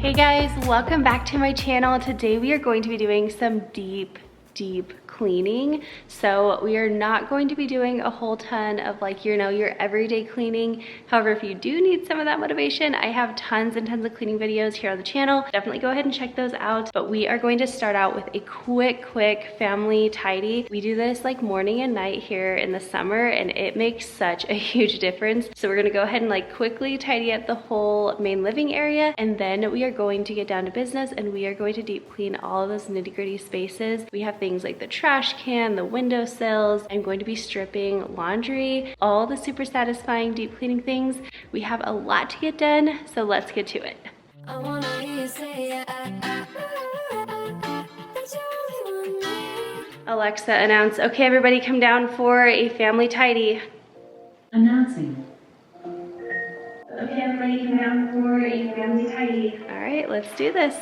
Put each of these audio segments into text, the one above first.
Hey guys, welcome back to my channel. Today we are going to be doing some deep cleaning. So we are not going to be doing a whole ton of like, your everyday cleaning. However, if you do need some of that motivation, I have tons and tons of cleaning videos here on the channel. Definitely go ahead and check those out. But we are going to start out with a quick family tidy. We do this like morning and night here in the summer, and it makes such a huge difference. So we're gonna go ahead and like quickly tidy up the whole main living area, and then we are going to get down to business and we are going to deep clean all of those nitty-gritty spaces. We have things like the trash can, the windowsills. I'm going to be stripping laundry, all the super satisfying deep cleaning things. We have a lot to get done, so let's get to it. I wanna hear you say Alexa, announce, okay everybody come down for a family tidy. Announcing. Okay everybody come down for a family tidy. All right, let's do this.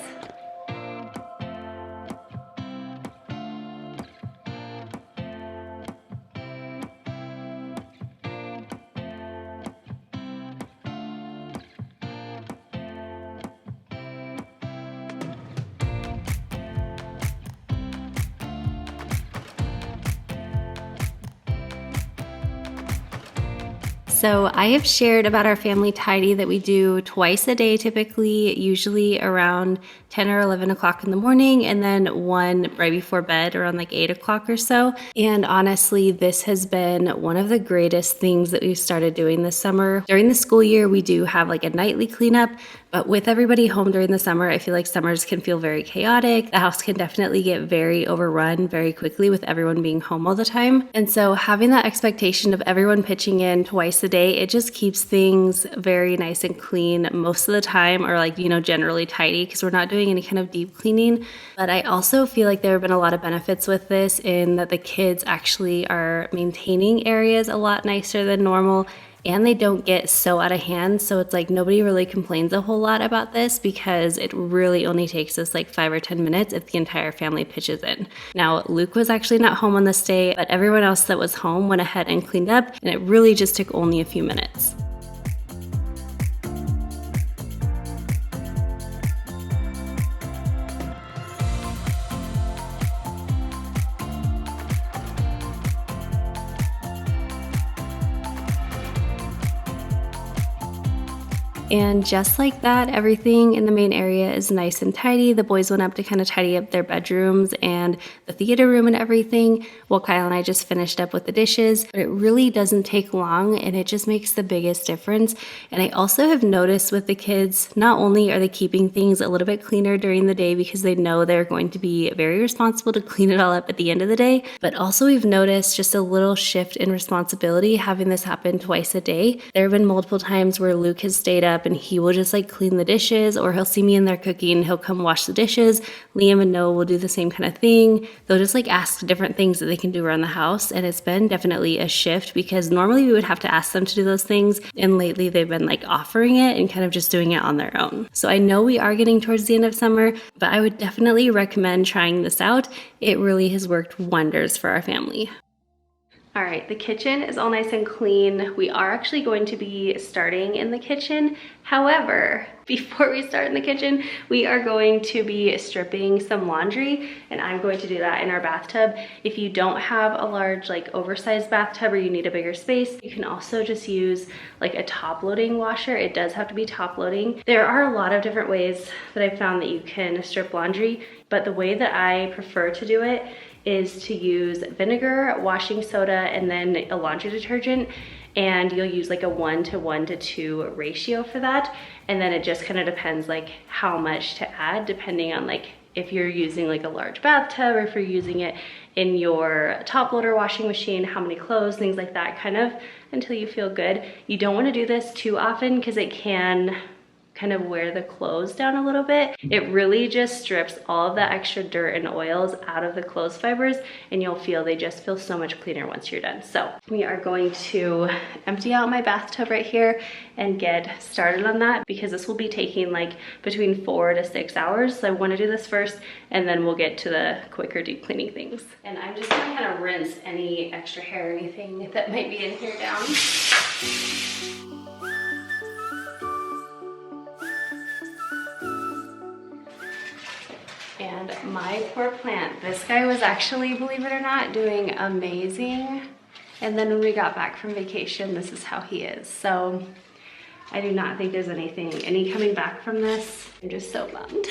So I have shared about our family tidy that we do twice a day typically, usually around 10 or 11 o'clock in the morning, and then one right before bed around like 8 o'clock or so. And honestly, this has been one of the greatest things that we've started doing this summer. During the school year, we do have like a nightly cleanup, but with everybody home during the summer, I feel like summers can feel very chaotic. The house can definitely get very overrun very quickly with everyone being home all the time. And so having that expectation of everyone pitching in twice a day, it just keeps things very nice and clean most of the time, or like, generally tidy, because we're not doing any kind of deep cleaning. But I also feel like there have been a lot of benefits with this in that the kids actually are maintaining areas a lot nicer than normal, and they don't get so out of hand. So it's like nobody really complains a whole lot about this because it really only takes us like 5 or 10 minutes if the entire family pitches in. Now, Luke was actually not home on this day, but everyone else that was home went ahead and cleaned up, and it really just took only a few minutes. And just like that, everything in the main area is nice and tidy. The boys went up to kind of tidy up their bedrooms and the theater room and everything, while Kyle and I just finished up with the dishes. But it really doesn't take long, and it just makes the biggest difference. And I also have noticed with the kids, not only are they keeping things a little bit cleaner during the day because they know they're going to be very responsible to clean it all up at the end of the day, but also we've noticed just a little shift in responsibility having this happen twice a day. There have been multiple times where Luke has stayed up and he will just like clean the dishes, or he'll see me in there cooking, he'll come wash the dishes. Liam and Noah will do the same kind of thing. They'll just like ask different things that they can do around the house, and it's been definitely a shift because normally we would have to ask them to do those things, and lately they've been like offering it and kind of just doing it on their own. So I know we are getting towards the end of summer, but I would definitely recommend trying this out. It really has worked wonders for our family. All right, the kitchen is all nice and clean. We are actually going to be starting in the kitchen. However, before we start in the kitchen, we are going to be stripping some laundry, and I'm going to do that in our bathtub. If you don't have a large, like oversized bathtub, or you need a bigger space, you can also just use like a top loading washer. It does have to be top loading. There are a lot of different ways that I've found that you can strip laundry, but the way that I prefer to do it is to use vinegar, washing soda, and then a laundry detergent. And you'll use like a 1 to 1 to 2 ratio for that. And then it just kind of depends like how much to add depending on like if you're using like a large bathtub, or if you're using it in your top loader washing machine, how many clothes, things like that, kind of until you feel good. You don't want to do this too often because it can kind of wear the clothes down a little bit. It really just strips all of that extra dirt and oils out of the clothes fibers, and you'll feel they just feel so much cleaner once you're done. So we are going to empty out my bathtub right here and get started on that, because this will be taking like between 4 to 6 hours. So I want to do this first, and then we'll get to the quicker deep cleaning things. And I'm just gonna kind of rinse any extra hair or anything that might be in here down. And my poor plant, this guy was actually, believe it or not, doing amazing. And then when we got back from vacation, this is how he is. So I do not think there's any coming back from this. I'm just so bummed.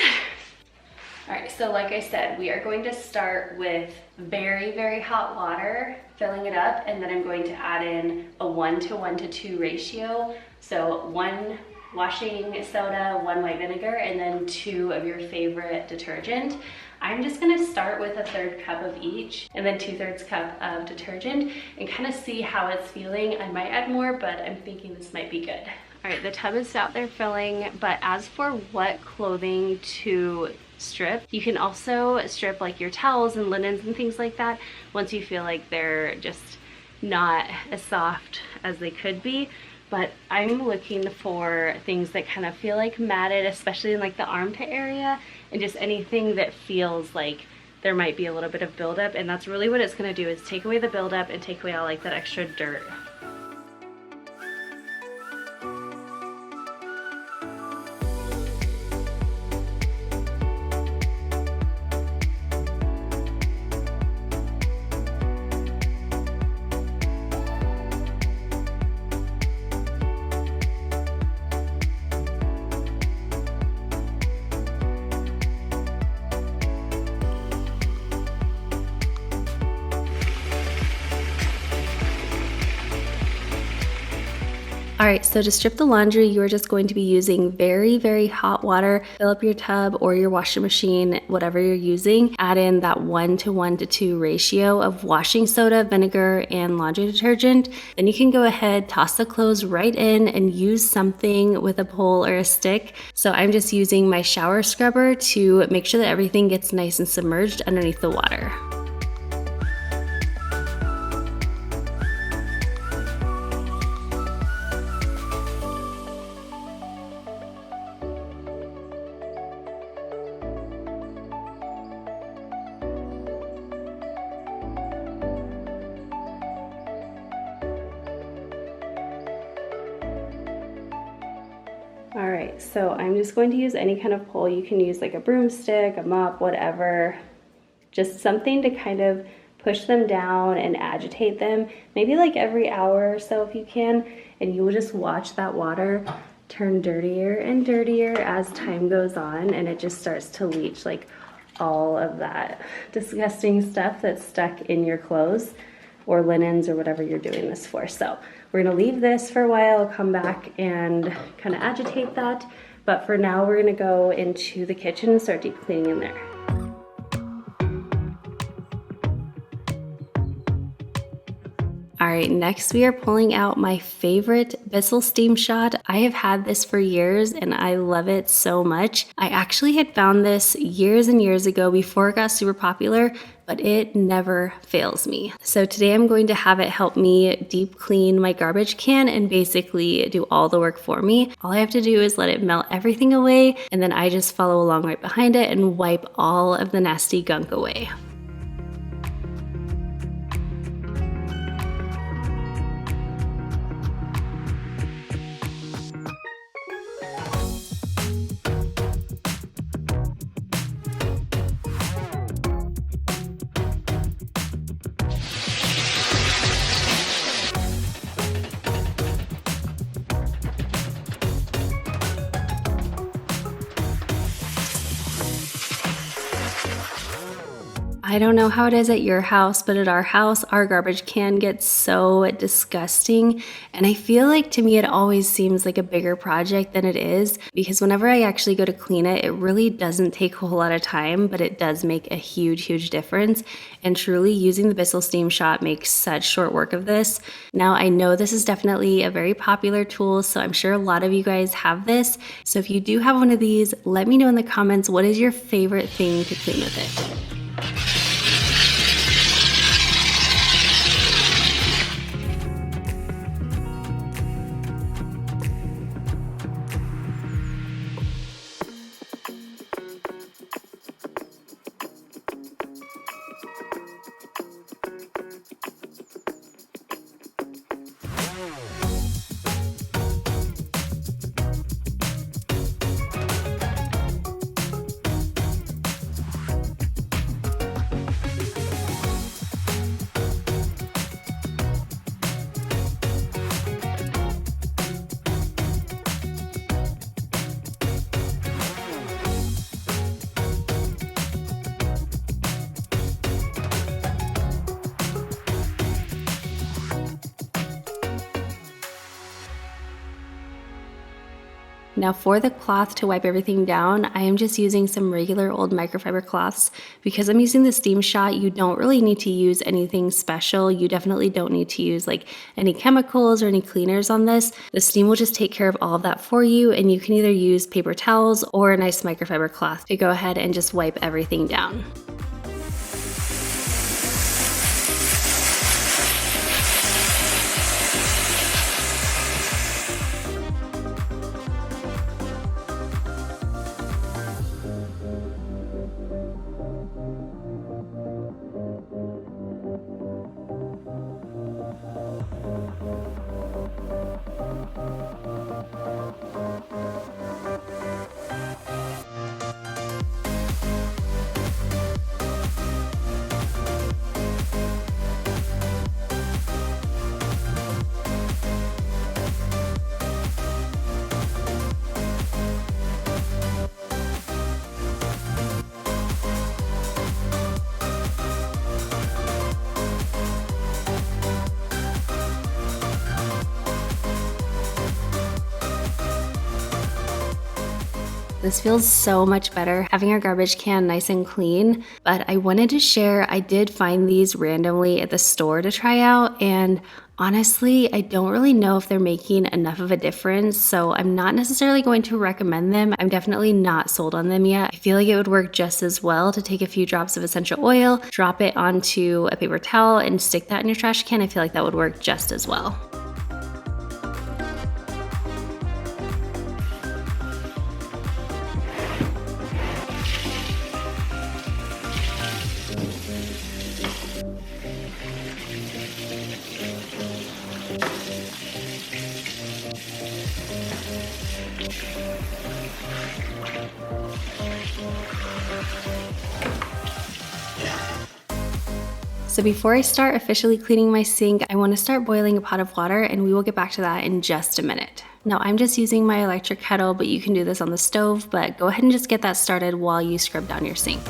All right, so like I said, we are going to start with very, very hot water, filling it up, and then I'm going to add in a 1:2 ratio. So 1 washing soda, 1 white vinegar, and then 2 of your favorite detergent. I'm just gonna start with 1/3 cup of each and then 2/3 cup of detergent and kind of see how it's feeling. I might add more, but I'm thinking this might be good. All right, the tub is out there filling, but as for what clothing to strip, you can also strip like your towels and linens and things like that once you feel like they're just not as soft as they could be. But I'm looking for things that kind of feel like matted, especially in like the armpit area, and just anything that feels like there might be a little bit of buildup. And that's really what it's gonna do, is take away the buildup and take away all like that extra dirt. All right, so to strip the laundry, you are just going to be using very, very hot water. Fill up your tub or your washing machine, whatever you're using. Add in that 1:2 ratio of washing soda, vinegar, and laundry detergent. Then you can go ahead, toss the clothes right in and use something with a pole or a stick. So I'm just using my shower scrubber to make sure that everything gets nice and submerged underneath the water. All right, so I'm just going to use any kind of pole. You can use like a broomstick, a mop, whatever. Just something to kind of push them down and agitate them, maybe like every hour or so if you can, and you will just watch that water turn dirtier and dirtier as time goes on, and it just starts to leach like all of that disgusting stuff that's stuck in your clothes or linens or whatever you're doing this for. So we're gonna leave this for a while, come back and kind of agitate that. But for now, we're gonna go into the kitchen and start deep cleaning in there. All right, next we are pulling out my favorite Bissell Steam Shot. I have had this for years and I love it so much. I actually had found this years and years ago before it got super popular, but it never fails me. So today I'm going to have it help me deep clean my garbage can and basically do all the work for me. All I have to do is let it melt everything away, and then I just follow along right behind it and wipe all of the nasty gunk away. I don't know how it is at your house, but at our house, our garbage can get so disgusting. And I feel like to me, it always seems like a bigger project than it is, because whenever I actually go to clean it, it really doesn't take a whole lot of time, but it does make a huge, huge difference. And truly using the Bissell Steam Shot makes such short work of this. Now, I know this is definitely a very popular tool, so I'm sure a lot of you guys have this. So if you do have one of these, let me know in the comments, what is your favorite thing to clean with it? Now for the cloth to wipe everything down, I am just using some regular old microfiber cloths. Because I'm using the steam shot, you don't really need to use anything special. You definitely don't need to use like any chemicals or any cleaners on this. The steam will just take care of all of that for you, and you can either use paper towels or a nice microfiber cloth to go ahead and just wipe everything down. This feels so much better, having our garbage can nice and clean, but I wanted to share, I did find these randomly at the store to try out, and honestly, I don't really know if they're making enough of a difference, so I'm not necessarily going to recommend them. I'm definitely not sold on them yet. I feel like it would work just as well to take a few drops of essential oil, drop it onto a paper towel, and stick that in your trash can. I feel like that would work just as well. So before I start officially cleaning my sink, I want to start boiling a pot of water, and we will get back to that in just a minute. Now I'm just using my electric kettle, but you can do this on the stove, but go ahead and just get that started while you scrub down your sink.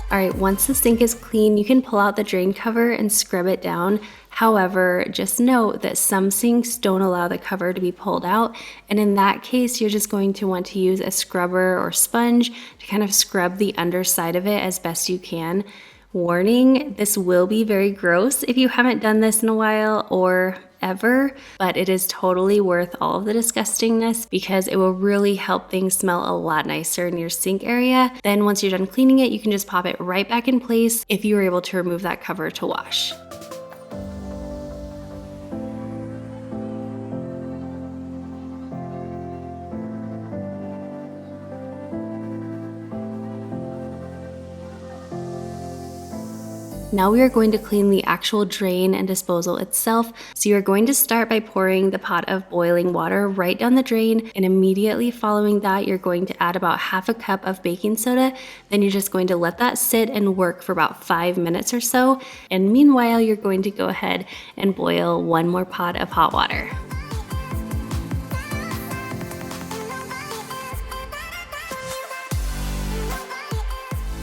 All right, once the sink is clean, you can pull out the drain cover and scrub it down. However, just note that some sinks don't allow the cover to be pulled out, and in that case, you're just going to want to use a scrubber or sponge to kind of scrub the underside of it as best you can. Warning, this will be very gross if you haven't done this in a while or ever, but it is totally worth all of the disgustingness because it will really help things smell a lot nicer in your sink area. Then once you're done cleaning it, you can just pop it right back in place if you were able to remove that cover to wash. Now we are going to clean the actual drain and disposal itself. So you are going to start by pouring the pot of boiling water right down the drain, and immediately following that, you're going to add about half a cup of baking soda. Then you're just going to let that sit and work for about 5 minutes or so. And meanwhile, you're going to go ahead and boil one more pot of hot water.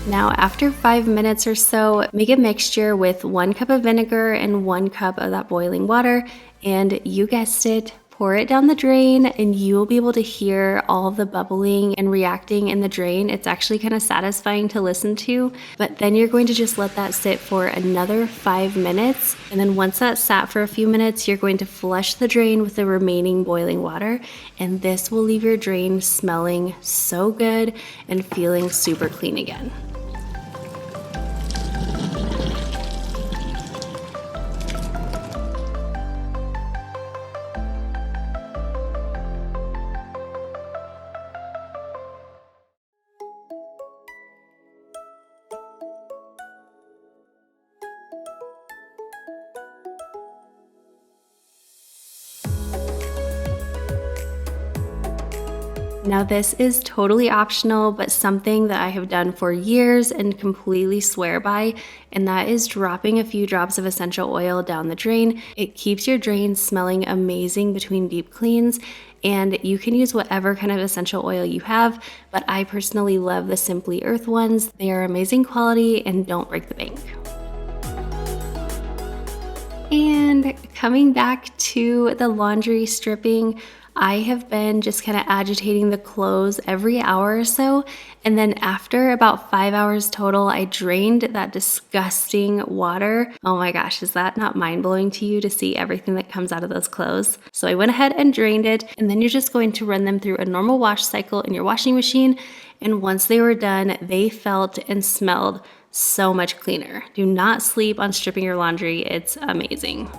Now after 5 minutes or so, make a mixture with 1 cup of vinegar and 1 cup of that boiling water, and you guessed it, Pour it down the drain and you will be able to hear all of the bubbling and reacting in the drain. It's actually kind of satisfying to listen to, but then you're going to just let that sit for another 5 minutes. And then once that's sat for a few minutes, you're going to flush the drain with the remaining boiling water. And this will leave your drain smelling so good and feeling super clean again. Now this is totally optional, but something that I have done for years and completely swear by, and that is dropping a few drops of essential oil down the drain. It keeps your drain smelling amazing between deep cleans, and you can use whatever kind of essential oil you have, but I personally love the Simply Earth ones. They are amazing quality and don't break the bank. And coming back to the laundry stripping, I have been just kind of agitating the clothes every hour or so. And then after about 5 hours total, I drained that disgusting water. Oh my gosh, is that not mind-blowing to you to see everything that comes out of those clothes? So I went ahead and drained it, and then you're just going to run them through a normal wash cycle in your washing machine. And once they were done, they felt and smelled so much cleaner. Do not sleep on stripping your laundry. It's amazing.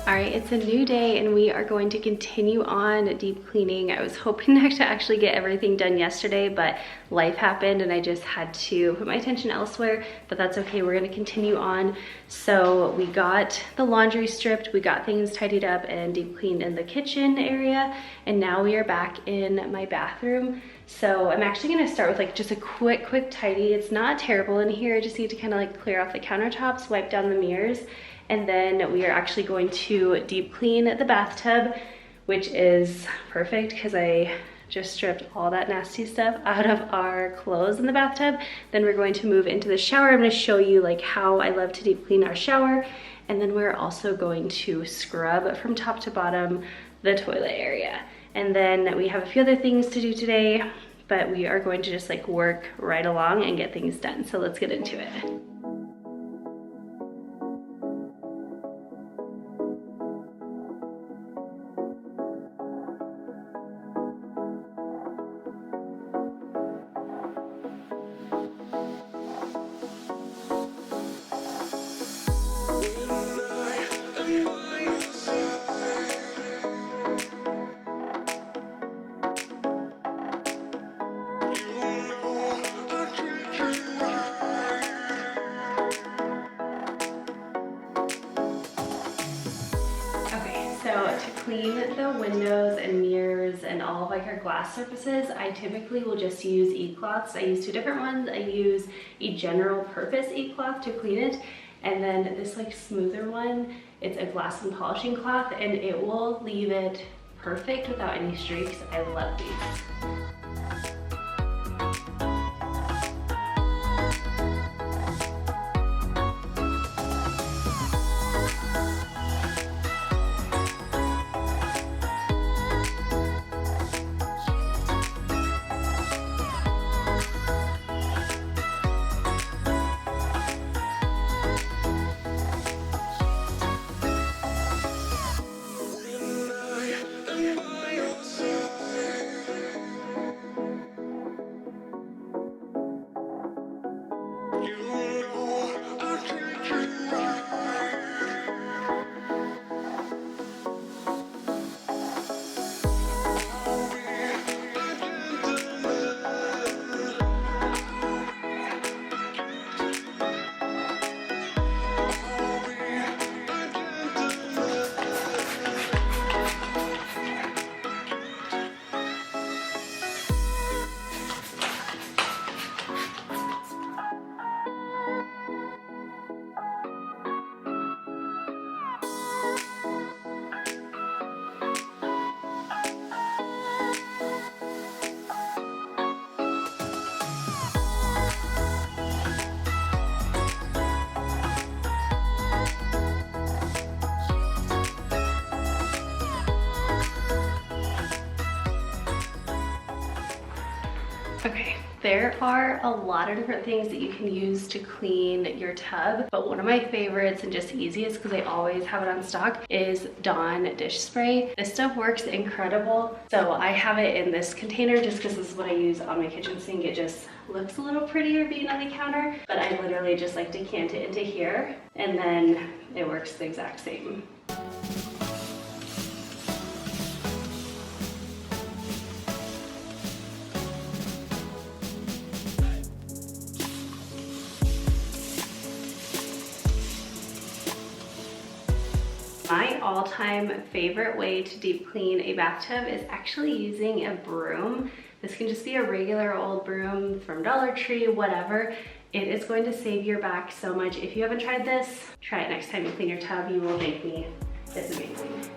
All right, it's a new day and we are going to continue on deep cleaning. I was hoping to actually get everything done yesterday, but life happened and I just had to put my attention elsewhere, but that's okay. We're gonna continue on. So we got the laundry stripped, we got things tidied up and deep cleaned in the kitchen area, and now we are back in my bathroom. So I'm actually gonna start with like just a quick tidy. It's not terrible in here. I just need to kind of like clear off the countertops, wipe down the mirrors, and then we are actually going to deep clean the bathtub, which is perfect because I just stripped all that nasty stuff out of our clothes in the bathtub. Then we're going to move into the shower. I'm going to show you like how I love to deep clean our shower. And then we're also going to scrub from top to bottom the toilet area. And then we have a few other things to do today, but we are going to just like work right along and get things done. So let's get into it. So to clean the windows and mirrors and all of like our glass surfaces, I typically will just use e-cloths. I use two different ones. I use a general purpose e-cloth to clean it, and then this like smoother one, it's a glass and polishing cloth, and it will leave it perfect without any streaks. I love these. Okay, there are a lot of different things that you can use to clean your tub, but one of my favorites and just easiest because I always have it on stock is Dawn dish spray. This stuff works incredible. So I have it in this container just because this is what I use on my kitchen sink. It just looks a little prettier being on the counter, but I literally just like decant it into here and then it works the exact same. My all-time favorite way to deep clean a bathtub is actually using a broom. This can just be a regular old broom from Dollar Tree, whatever. It is going to save your back so much. If you haven't tried this, try it next time you clean your tub. You will thank me. It's amazing.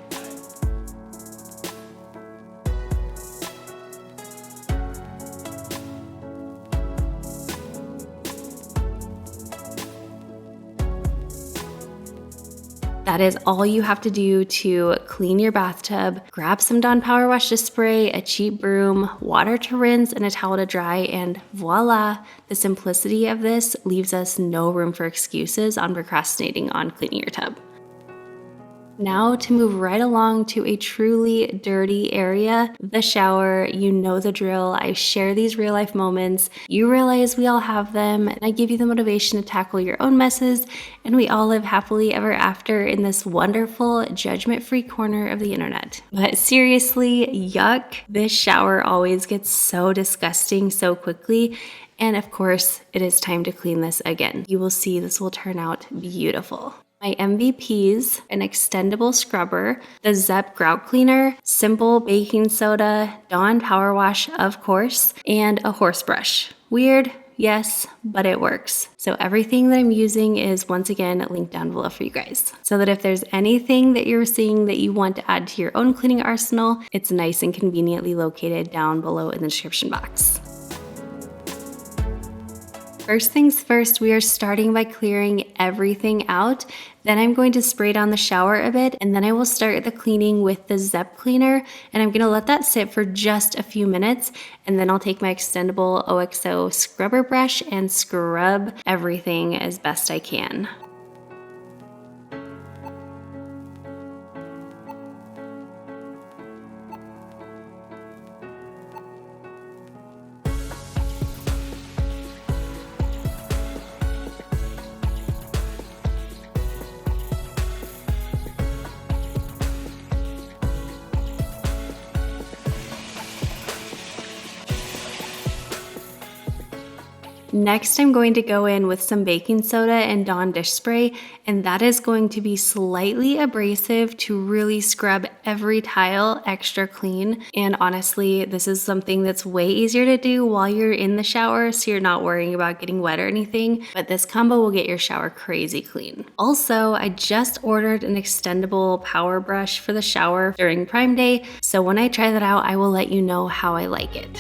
That is all you have to do to clean your bathtub. Grab some Dawn Power Wash to spray, a cheap broom, water to rinse, and a towel to dry, and voila! The simplicity of this leaves us no room for excuses on procrastinating on cleaning your tub. Now to move right along to a truly dirty area, the shower. You know the drill. I share these real life moments. You realize we all have them, and I give you the motivation to tackle your own messes, and we all live happily ever after in this wonderful, judgment-free corner of the internet. But seriously, yuck. This shower always gets so disgusting so quickly. And of course, it is time to clean this again. You will see this will turn out beautiful. My MVPs, an extendable scrubber, the Zepp grout cleaner, simple baking soda, Dawn Power Wash, of course, and a horse brush. Weird, yes, but it works. So everything that I'm using is once again linked down below for you guys. So that if there's anything that you're seeing that you want to add to your own cleaning arsenal, it's nice and conveniently located down below in the description box. First things first, we are starting by clearing everything out. Then I'm going to spray down the shower a bit, and then I will start the cleaning with the Zepp cleaner, and I'm gonna let that sit for just a few minutes, and then I'll take my extendable OXO scrubber brush and scrub everything as best I can. Next, I'm going to go in with some baking soda and Dawn dish spray, and that is going to be slightly abrasive to really scrub every tile extra clean. And honestly, this is something that's way easier to do while you're in the shower, so you're not worrying about getting wet or anything, but this combo will get your shower crazy clean. Also, I just ordered an extendable power brush for the shower during Prime Day, so when I try that out, I will let you know how I like it.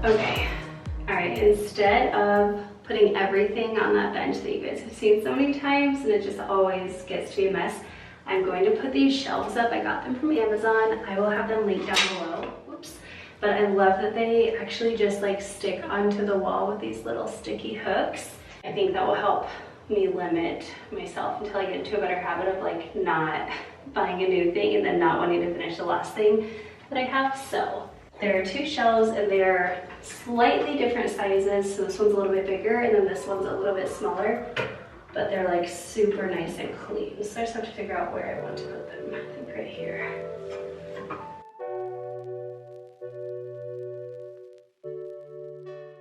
Okay, all right, instead of putting everything on that bench that you guys have seen so many times and it just always gets to be a mess, I'm going to put these shelves up. I got them from Amazon. I will have them linked down below. Whoops. But I love that they actually just like stick onto the wall with these little sticky hooks. I think that will help me limit myself until I get into a better habit of like not buying a new thing and then not wanting to finish the last thing that I have. So There are two shelves and they're slightly different sizes. So this one's a little bit bigger and then this one's a little bit smaller, but they're like super nice and clean. So I just have to figure out where I want to put them. I think right here.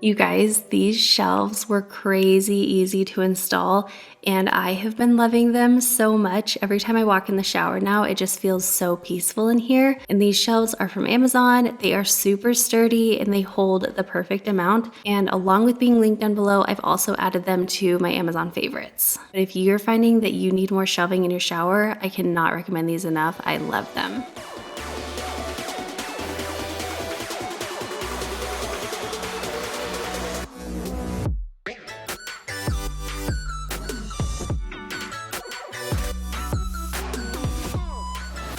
You guys, these shelves were crazy easy to install and I have been loving them so much. Every time I walk in the shower now, it just feels so peaceful in here. And these shelves are from Amazon. They are super sturdy and they hold the perfect amount. And along with being linked down below, I've also added them to my Amazon favorites. But if you're finding that you need more shelving in your shower, I cannot recommend these enough. I love them.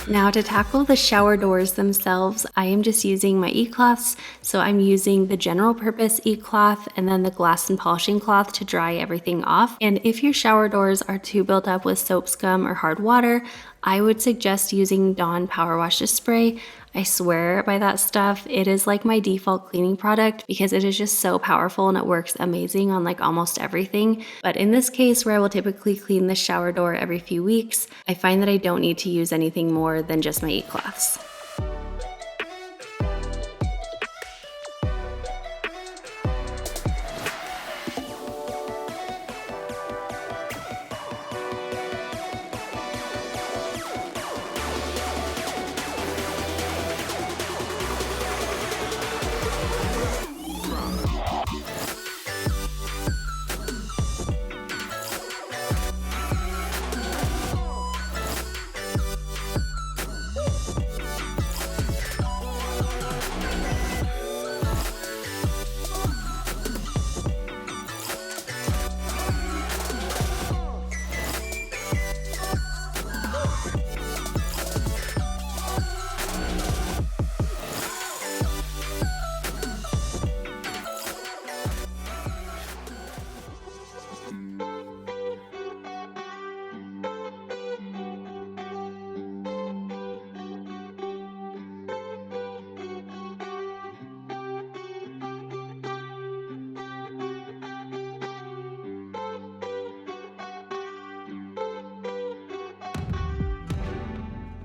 Now to tackle the shower doors themselves, I am just using my e-cloths. So I'm using the general purpose e-cloth and then the glass and polishing cloth to dry everything off. And if your shower doors are too built up with soap scum or hard water, I would suggest using Dawn Power Wash Spray. I swear by that stuff. It is like my default cleaning product because it is just so powerful and it works amazing on like almost everything. But in this case where I will typically clean the shower door every few weeks, I find that I don't need to use anything more than just my e-cloths.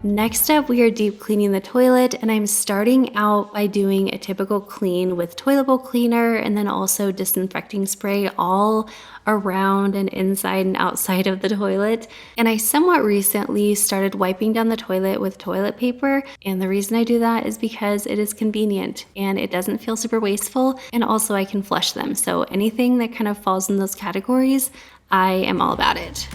Next up, we are deep cleaning the toilet, and I'm starting out by doing a typical clean with toilet bowl cleaner and then also disinfecting spray all around and inside and outside of the toilet. And I somewhat recently started wiping down the toilet with toilet paper, and the reason I do that is because it is convenient and it doesn't feel super wasteful, and also I can flush them. So anything that kind of falls in those categories, I am all about it.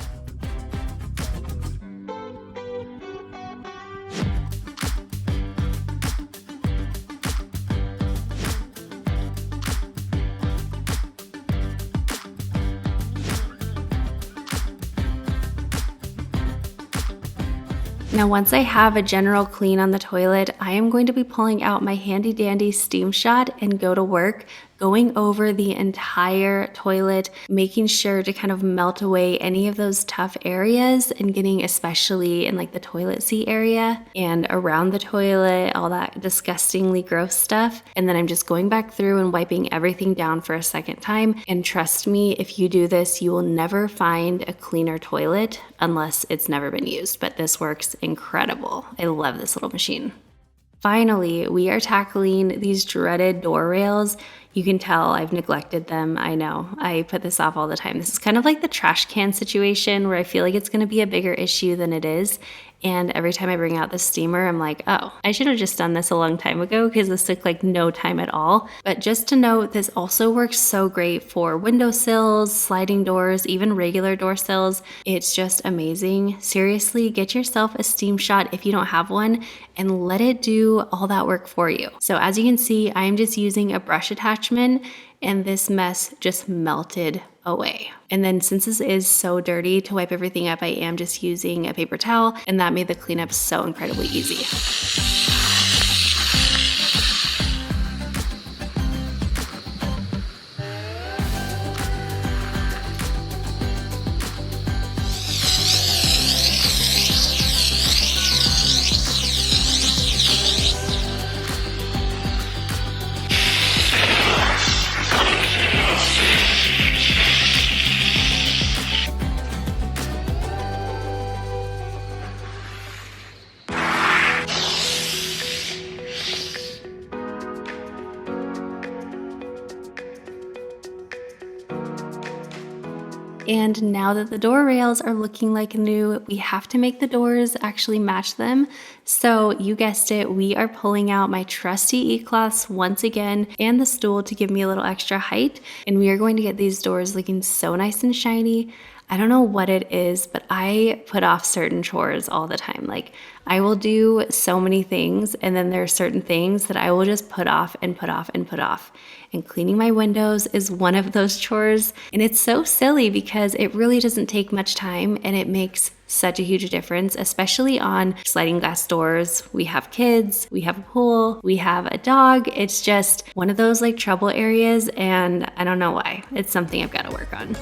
Now once I have a general clean on the toilet, I am going to be pulling out my handy dandy steam shot and go to work, going over the entire toilet, making sure to kind of melt away any of those tough areas and getting especially in like the toilet seat area and around the toilet, all that disgustingly gross stuff. And then I'm just going back through and wiping everything down for a second time. And trust me, if you do this, you will never find a cleaner toilet unless it's never been used. But this works incredible. I love this little machine. Finally, we are tackling these dreaded door rails. You can tell I've neglected them. I know, I put this off all the time. This is kind of like the trash can situation where I feel like it's gonna be a bigger issue than it is. And every time I bring out the steamer, I'm like, oh, I should have just done this a long time ago because this took like no time at all. But just to note, this also works so great for windowsills, sliding doors, even regular door sills. It's just amazing. Seriously, get yourself a steam shot if you don't have one and let it do all that work for you. So as you can see, I'm just using a brush attachment and this mess just melted away. And then since this is so dirty, to wipe everything up, I am just using a paper towel, and that made the cleanup so incredibly easy. And now that the door rails are looking like new, we have to make the doors actually match them. So you guessed it, we are pulling out my trusty E-cloths once again and the stool to give me a little extra height. And we are going to get these doors looking so nice and shiny. I don't know what it is, but I put off certain chores all the time. Like, I will do so many things, and then there are certain things that I will just put off and put off and put off. And cleaning my windows is one of those chores. And it's so silly because it really doesn't take much time and it makes such a huge difference, especially on sliding glass doors. We have kids, we have a pool, we have a dog. It's just one of those like trouble areas, and I don't know why. It's something I've got to work on.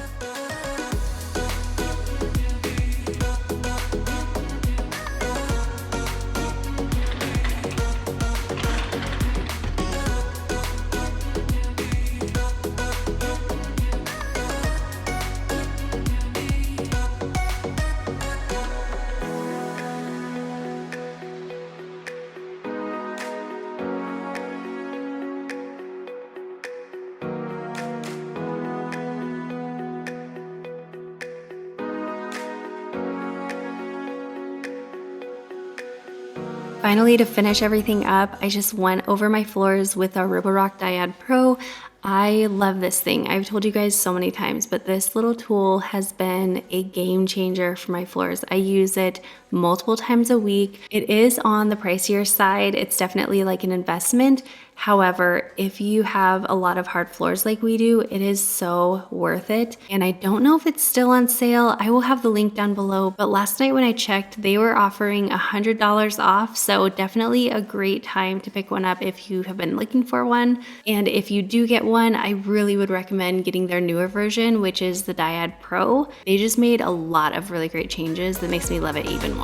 Finally, to finish everything up, I just went over my floors with our Roborock Dyad Pro. I love this thing. I've told you guys so many times, but this little tool has been a game changer for my floors. I use it multiple times a week. It is on the pricier side. It's definitely like an investment. However, if you have a lot of hard floors like we do, it is so worth it. And I don't know if it's still on sale. I will have the link down below, but last night when I checked, they were offering $100 off. So definitely a great time to pick one up if you have been looking for one. And if you do get one, I really would recommend getting their newer version, which is the Dyad Pro. They just made a lot of really great changes that makes me love it even more.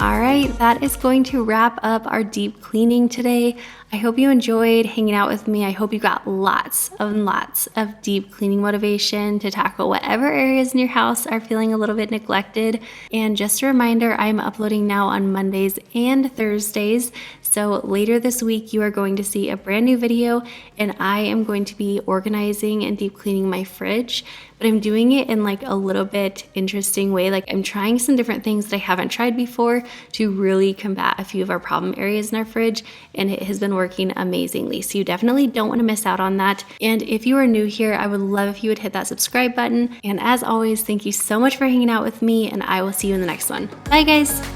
All right, that is going to wrap up our deep cleaning today. I hope you enjoyed hanging out with me. I hope you got lots of deep cleaning motivation to tackle whatever areas in your house are feeling a little bit neglected. And just a reminder, I'm uploading now on Mondays and Thursdays. So later this week, you are going to see a brand new video, and I am going to be organizing and deep cleaning my fridge, but I'm doing it in like a little bit interesting way. Like, I'm trying some different things that I haven't tried before to really combat a few of our problem areas in our fridge, and it has been working amazingly. So you definitely don't want to miss out on that. And if you are new here, I would love if you would hit that subscribe button. And as always, thank you so much for hanging out with me, and I will see you in the next one. Bye guys.